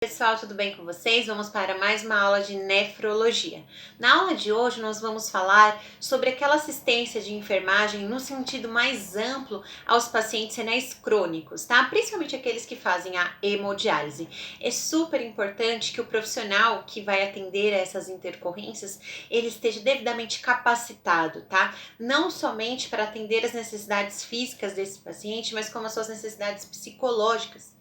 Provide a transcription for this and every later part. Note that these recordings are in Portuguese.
Pessoal, tudo bem com vocês? Vamos para mais uma aula de nefrologia. Na aula de hoje nós vamos falar sobre aquela assistência de enfermagem no sentido mais amplo aos pacientes renais crônicos, tá? Principalmente aqueles que fazem a hemodiálise. É super importante que o profissional que vai atender a essas intercorrências, ele esteja devidamente capacitado, tá? Não somente para atender as necessidades físicas desse paciente, mas como as suas necessidades psicológicas.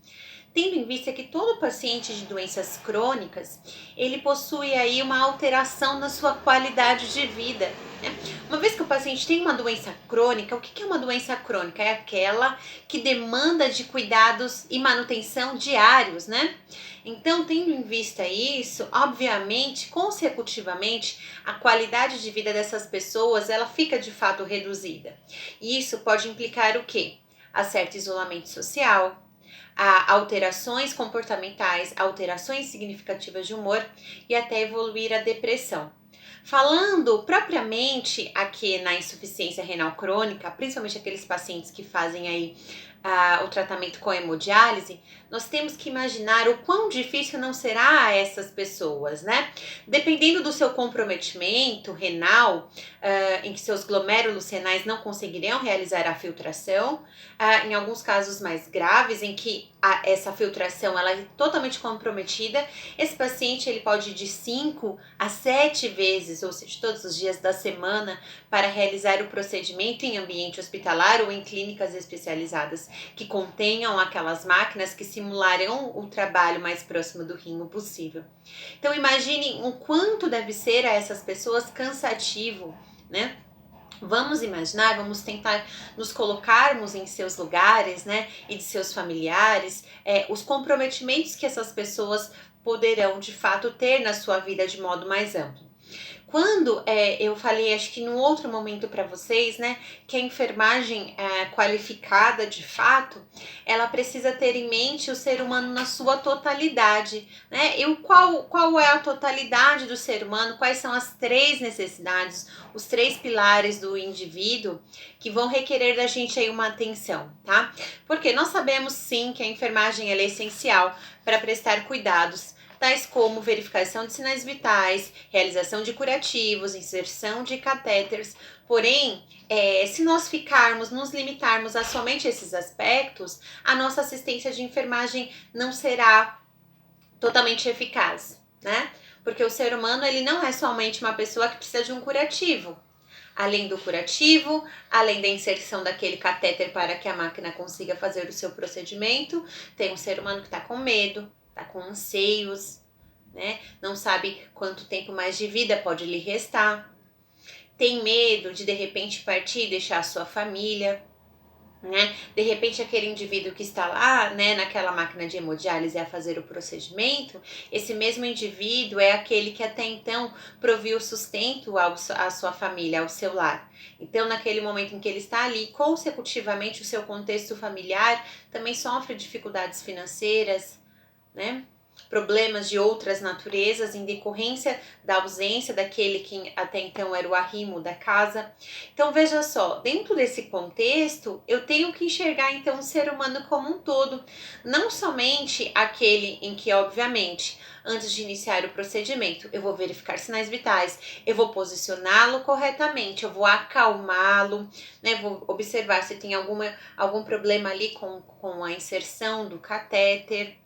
Tendo em vista que todo paciente de doenças crônicas, ele possui aí uma alteração na sua qualidade de vida, né? Uma vez que o paciente tem uma doença crônica, o que é uma doença crônica? É aquela que demanda de cuidados e manutenção diários, né? Então, tendo em vista isso, obviamente, consecutivamente, a qualidade de vida dessas pessoas, ela fica de fato reduzida. E isso pode implicar o quê? A certo isolamento social, a alterações comportamentais, alterações significativas de humor e até evoluir a depressão. Falando propriamente aqui na insuficiência renal crônica, principalmente aqueles pacientes que fazem aí o tratamento com hemodiálise, nós temos que imaginar o quão difícil não será a essas pessoas, né? Dependendo do seu comprometimento renal, em que seus glomérulos renais não conseguirão realizar a filtração, em alguns casos mais graves, em que essa filtração ela é totalmente comprometida, esse paciente ele pode ir de 5 a 7 vezes, ou seja, todos os dias da semana, para realizar o procedimento em ambiente hospitalar ou em clínicas especializadas que contenham aquelas máquinas que simularão o trabalho mais próximo do rim possível. Então imagine o quanto deve ser a essas pessoas cansativo, né? Vamos imaginar, vamos tentar nos colocarmos em seus lugares, né, e de seus familiares, os comprometimentos que essas pessoas poderão de fato ter na sua vida de modo mais amplo. Quando eu falei, acho que num outro momento para vocês, né, que a enfermagem qualificada de fato, ela precisa ter em mente o ser humano na sua totalidade, né? E qual é a totalidade do ser humano? Quais são as três necessidades, os três pilares do indivíduo que vão requerer da gente aí uma atenção, tá? Porque nós sabemos sim que a enfermagem ela é essencial para prestar cuidados tais como verificação de sinais vitais, realização de curativos, inserção de catéteres. Porém, se nós nos limitarmos a somente esses aspectos, a nossa assistência de enfermagem não será totalmente eficaz, né? Porque o ser humano ele não é somente uma pessoa que precisa de um curativo. Além do curativo, além da inserção daquele catéter para que a máquina consiga fazer o seu procedimento, tem um ser humano que está com medo, está com anseios, né? Não sabe quanto tempo mais de vida pode lhe restar, tem medo de repente partir e deixar a sua família, né? De repente aquele indivíduo que está lá, né, naquela máquina de hemodiálise a fazer o procedimento, esse mesmo indivíduo é aquele que até então proviu sustento à sua família, ao seu lar. Então naquele momento em que ele está ali, consecutivamente o seu contexto familiar também sofre dificuldades financeiras, né? Problemas de outras naturezas em decorrência da ausência daquele que até então era o arrimo da casa. Então veja só, dentro desse contexto, eu tenho que enxergar então o ser humano como um todo, não somente aquele em que, obviamente, antes de iniciar o procedimento, eu vou verificar sinais vitais, eu vou posicioná-lo corretamente, eu vou acalmá-lo, né? Vou observar se tem algum problema ali com a inserção do catéter.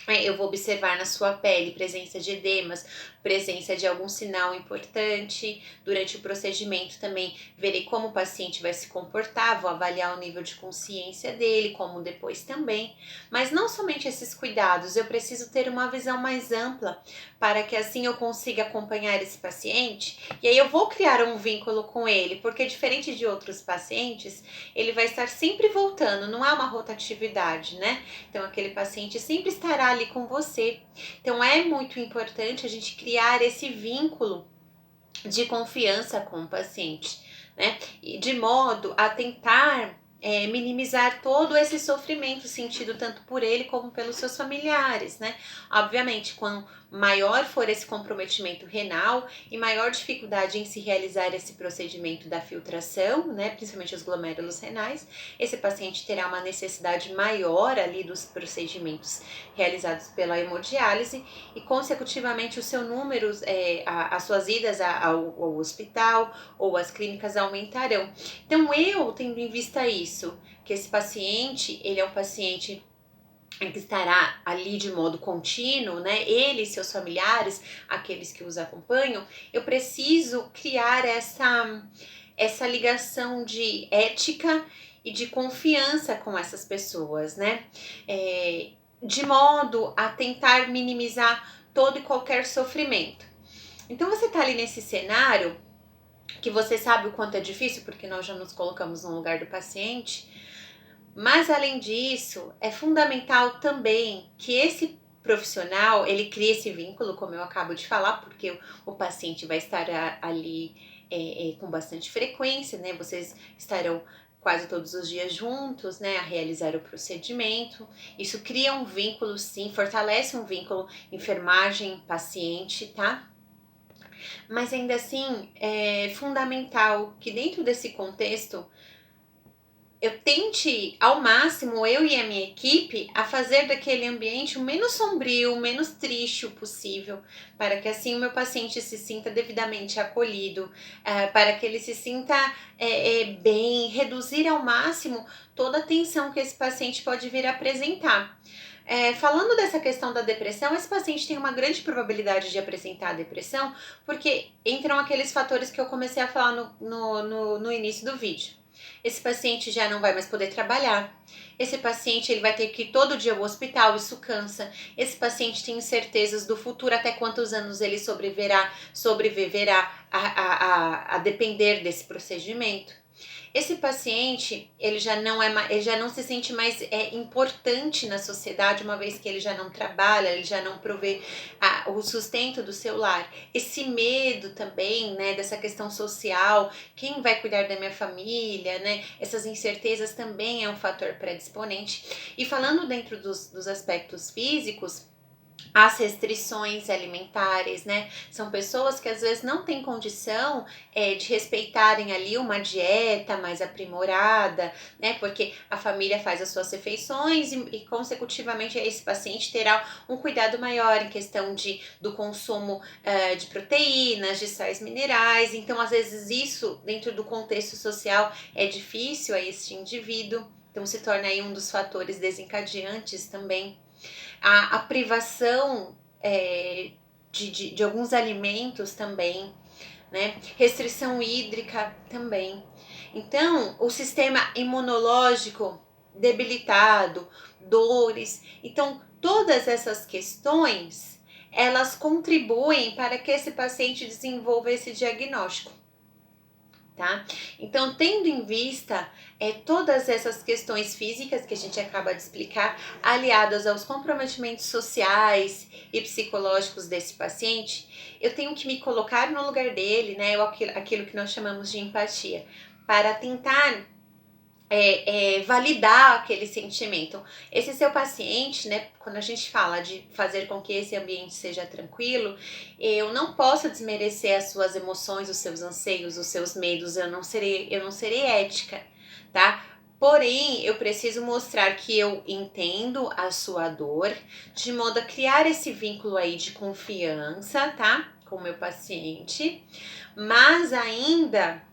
Eu vou observar na sua pele presença de edemas, presença de algum sinal importante. Durante o procedimento também verei como o paciente vai se comportar, vou avaliar o nível de consciência dele, como depois também. Mas não somente esses cuidados, eu preciso ter uma visão mais ampla para que assim eu consiga acompanhar esse paciente e aí eu vou criar um vínculo com ele, porque diferente de outros pacientes, ele vai estar sempre voltando, não há uma rotatividade, né? Então aquele paciente sempre estará ali com você. Então é muito importante a gente criar esse vínculo de confiança com o paciente, né? E de modo a tentar minimizar todo esse sofrimento sentido tanto por ele como pelos seus familiares, né? Obviamente, quanto maior for esse comprometimento renal e maior dificuldade em se realizar esse procedimento da filtração, né, principalmente os glomérulos renais, esse paciente terá uma necessidade maior ali dos procedimentos realizados pela hemodiálise e, consecutivamente, o seu número, as suas idas ao hospital ou às clínicas aumentarão. Então, eu tendo em vista isso, que esse paciente, ele é um paciente que estará ali de modo contínuo, né? Ele e seus familiares, aqueles que os acompanham, eu preciso criar essa ligação de ética e de confiança com essas pessoas, né? De modo a tentar minimizar todo e qualquer sofrimento. Então, você tá ali nesse cenário que você sabe o quanto é difícil, porque nós já nos colocamos no lugar do paciente, mas além disso, é fundamental também que esse profissional, ele crie esse vínculo, como eu acabo de falar, porque o paciente vai estar ali com bastante frequência, né? Vocês estarão quase todos os dias juntos, né, a realizar o procedimento. Isso cria um vínculo, sim, fortalece um vínculo enfermagem-paciente, tá? Mas ainda assim, é fundamental que dentro desse contexto eu tente ao máximo, eu e a minha equipe, a fazer daquele ambiente o menos sombrio, o menos triste o possível, para que assim o meu paciente se sinta devidamente acolhido, para que ele se sinta bem, reduzir ao máximo toda a tensão que esse paciente pode vir a apresentar. Falando dessa questão da depressão, esse paciente tem uma grande probabilidade de apresentar depressão, porque entram aqueles fatores que eu comecei a falar no início do vídeo. Esse paciente já não vai mais poder trabalhar. Esse paciente ele vai ter que ir todo dia ao hospital, isso cansa. Esse paciente tem incertezas do futuro, até quantos anos ele sobreviverá a depender desse procedimento. Esse paciente, ele já não se sente mais importante na sociedade, uma vez que ele já não trabalha, ele já não provê o sustento do seu lar. Esse medo também, né, dessa questão social, quem vai cuidar da minha família, né, essas incertezas também é um fator predisponente. E falando dentro dos aspectos físicos, as restrições alimentares, né? São pessoas que às vezes não têm condição de respeitarem ali uma dieta mais aprimorada, né? Porque a família faz as suas refeições e consecutivamente esse paciente terá um cuidado maior em questão do consumo de proteínas, de sais minerais. Então, às vezes isso dentro do contexto social é difícil a este indivíduo. Então, se torna aí um dos fatores desencadeantes também. A privação de alguns alimentos também, né? Restrição hídrica também. Então, o sistema imunológico debilitado, dores. Então, todas essas questões, elas contribuem para que esse paciente desenvolva esse diagnóstico. Tá? Então, tendo em vista todas essas questões físicas que a gente acaba de explicar, aliadas aos comprometimentos sociais e psicológicos desse paciente, eu tenho que me colocar no lugar dele, né? Aquilo que nós chamamos de empatia, para tentar validar aquele sentimento. Esse seu paciente, né, quando a gente fala de fazer com que esse ambiente seja tranquilo, eu não posso desmerecer as suas emoções, os seus anseios, os seus medos, eu não serei ética, tá? Porém, eu preciso mostrar que eu entendo a sua dor, de modo a criar esse vínculo aí de confiança, tá? Com o meu paciente, mas ainda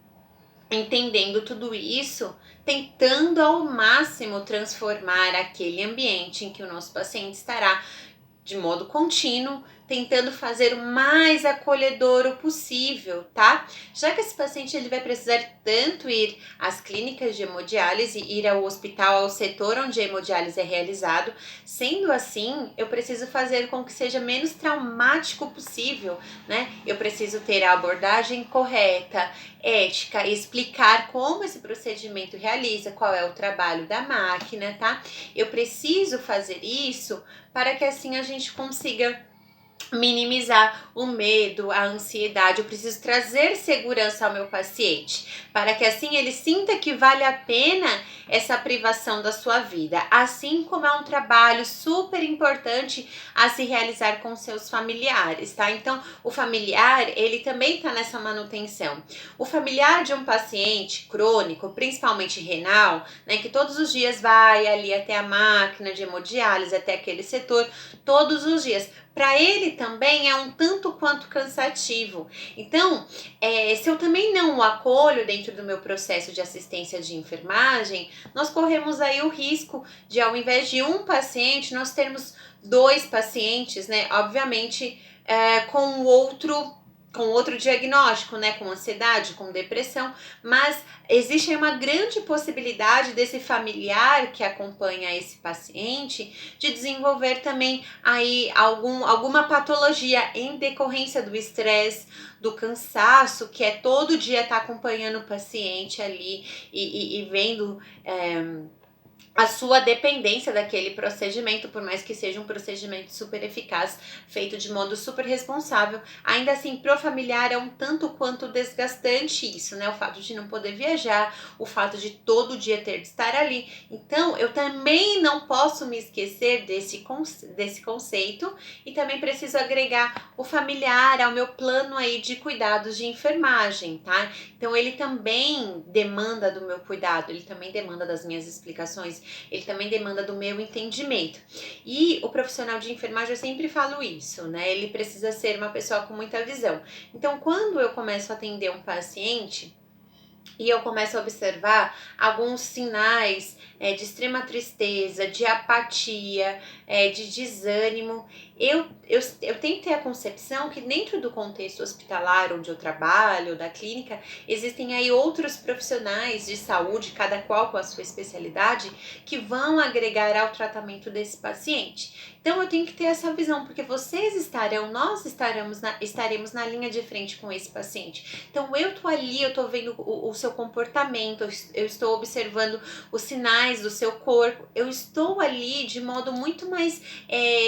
entendendo tudo isso, tentando ao máximo transformar aquele ambiente em que o nosso paciente estará de modo contínuo, tentando fazer o mais acolhedor possível, tá? Já que esse paciente ele vai precisar tanto ir às clínicas de hemodiálise, ir ao hospital, ao setor onde a hemodiálise é realizado, sendo assim, eu preciso fazer com que seja menos traumático possível, né? Eu preciso ter a abordagem correta, ética, explicar como esse procedimento realiza, qual é o trabalho da máquina, tá? Eu preciso fazer isso para que assim a gente consiga minimizar o medo, a ansiedade. Eu preciso trazer segurança ao meu paciente, para que assim ele sinta que vale a pena essa privação da sua vida. Assim como é um trabalho super importante a se realizar com seus familiares, tá? Então, o familiar, ele também está nessa manutenção. O familiar de um paciente crônico, principalmente renal, né, que todos os dias vai ali até a máquina de hemodiálise, até aquele setor, todos os dias, para ele também é um tanto quanto cansativo. Então, se eu também não o acolho dentro do meu processo de assistência de enfermagem, nós corremos aí o risco de, ao invés de um paciente, nós termos dois pacientes, né? Obviamente, com outro diagnóstico, né, com ansiedade, com depressão, mas existe uma grande possibilidade desse familiar que acompanha esse paciente de desenvolver também aí alguma patologia em decorrência do estresse, do cansaço, que é todo dia estar acompanhando o paciente ali e vendo a sua dependência daquele procedimento, por mais que seja um procedimento super eficaz, feito de modo super responsável, ainda assim pro familiar é um tanto quanto desgastante isso, né? O fato de não poder viajar, o fato de todo dia ter de estar ali. Então, eu também não posso me esquecer desse conceito e também preciso agregar o familiar ao meu plano aí de cuidados de enfermagem, tá? Então, ele também demanda do meu cuidado, ele também demanda das minhas explicações, ele também demanda do meu entendimento. E o profissional de enfermagem, eu sempre falo isso, né? Ele precisa ser uma pessoa com muita visão. Então, quando eu começo a atender um paciente e eu começo a observar alguns sinais de extrema tristeza, de apatia, de desânimo, eu tenho que ter a concepção que dentro do contexto hospitalar onde eu trabalho, da clínica, existem aí outros profissionais de saúde, cada qual com a sua especialidade, que vão agregar ao tratamento desse paciente. Então eu tenho que ter essa visão, porque nós estaremos na linha de frente com esse paciente. Então eu tô ali, eu tô vendo o seu comportamento, eu estou observando os sinais do seu corpo, eu estou ali de modo muito mais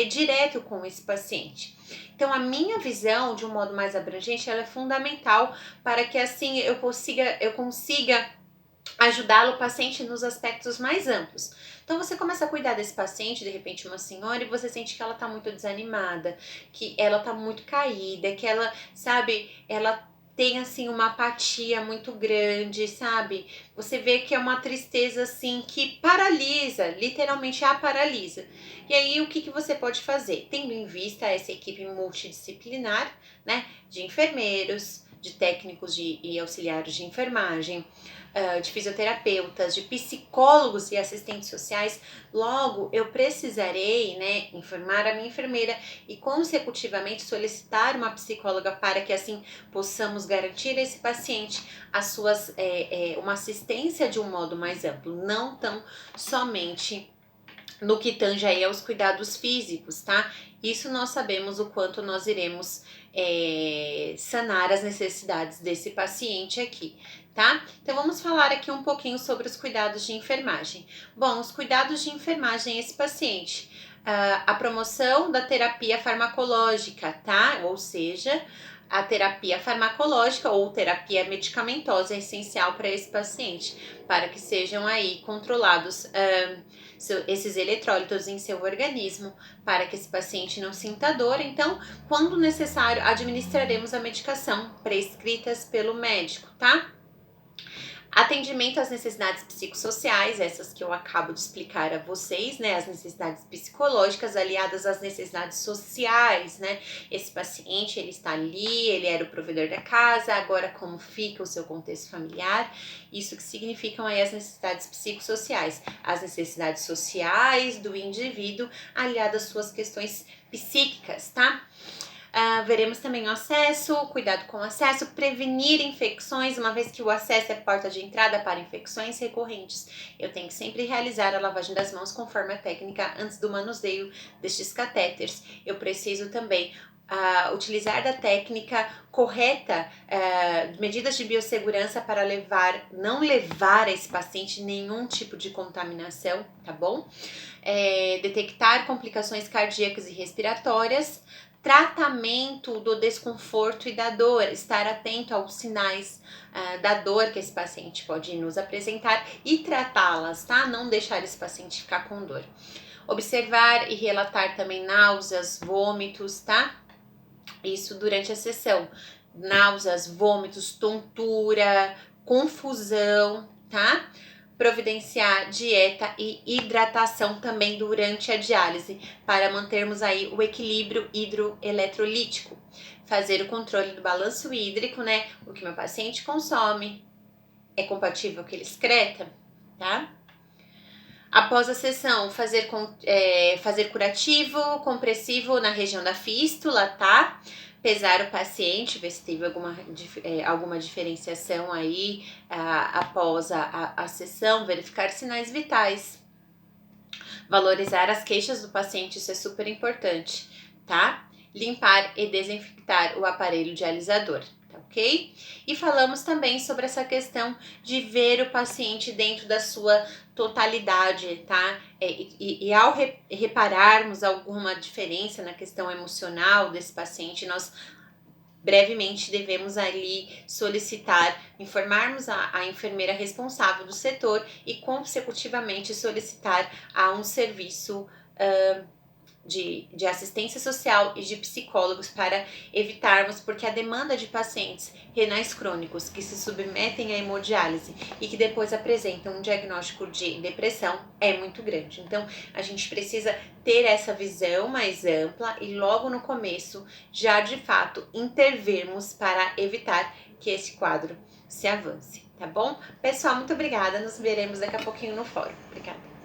direto com esse paciente. Então a minha visão, de um modo mais abrangente, ela é fundamental para que assim eu consiga ajudá-lo, o paciente, nos aspectos mais amplos. Então você começa a cuidar desse paciente, de repente uma senhora, e você sente que ela tá muito desanimada, que ela tá muito caída, que ela, sabe, ela tem assim uma apatia muito grande, sabe? Você vê que é uma tristeza assim que paralisa, literalmente a paralisa. E aí o que você pode fazer? Tendo em vista essa equipe multidisciplinar, né, de enfermeiros, de técnicos e auxiliares de enfermagem, de fisioterapeutas, de psicólogos e assistentes sociais, logo eu precisarei, né, informar a minha enfermeira e consecutivamente solicitar uma psicóloga para que assim possamos garantir a esse paciente uma assistência de um modo mais amplo, não tão somente no que tange aí aos cuidados físicos, tá? Isso nós sabemos o quanto nós iremos sanar as necessidades desse paciente aqui, tá? Então vamos falar aqui um pouquinho sobre os cuidados de enfermagem. Bom, os cuidados de enfermagem a esse paciente, a promoção da terapia farmacológica, tá? Ou seja, a terapia farmacológica ou terapia medicamentosa é essencial para esse paciente, para que sejam aí controlados esses eletrólitos em seu organismo, para que esse paciente não sinta dor. Então, quando necessário, administraremos a medicação prescritas pelo médico, tá? Atendimento às necessidades psicossociais, essas que eu acabo de explicar a vocês, né? As necessidades psicológicas aliadas às necessidades sociais, né? Esse paciente, ele está ali, ele era o provedor da casa, agora como fica o seu contexto familiar? Isso que significam aí as necessidades psicossociais, as necessidades sociais do indivíduo aliadas às suas questões psíquicas, tá? Veremos também o acesso, cuidado com o acesso, prevenir infecções, uma vez que o acesso é porta de entrada para infecções recorrentes. Eu tenho que sempre realizar a lavagem das mãos conforme a técnica antes do manuseio destes catéteres. Eu preciso também utilizar da técnica correta, medidas de biossegurança para não levar a esse paciente nenhum tipo de contaminação, tá bom? Detectar complicações cardíacas e respiratórias, tratamento do desconforto e da dor, estar atento aos sinais da dor que esse paciente pode nos apresentar e tratá-las, tá? Não deixar esse paciente ficar com dor. Observar e relatar também náuseas, vômitos, tá? Isso durante a sessão. Náuseas, vômitos, tontura, confusão, tá? Providenciar dieta e hidratação também durante a diálise, para mantermos aí o equilíbrio hidroeletrolítico. Fazer o controle do balanço hídrico, né? O que meu paciente consome é compatível com o que ele excreta, tá? Após a sessão, fazer curativo, compressivo na região da fístula, tá? Pesar o paciente, ver se teve alguma diferenciação aí após a sessão, verificar sinais vitais. Valorizar as queixas do paciente, isso é super importante, tá? Limpar e desinfectar o aparelho dialisador, tá ok? E falamos também sobre essa questão de ver o paciente dentro da sua totalidade, tá? E ao repararmos alguma diferença na questão emocional desse paciente, nós brevemente devemos ali solicitar, informarmos a enfermeira responsável do setor e consecutivamente solicitar a um serviço de assistência social e de psicólogos para evitarmos, porque a demanda de pacientes renais crônicos que se submetem à hemodiálise e que depois apresentam um diagnóstico de depressão é muito grande. Então, a gente precisa ter essa visão mais ampla e logo no começo, já de fato, intervirmos para evitar que esse quadro se avance, tá bom? Pessoal, muito obrigada, nos veremos daqui a pouquinho no fórum. Obrigada.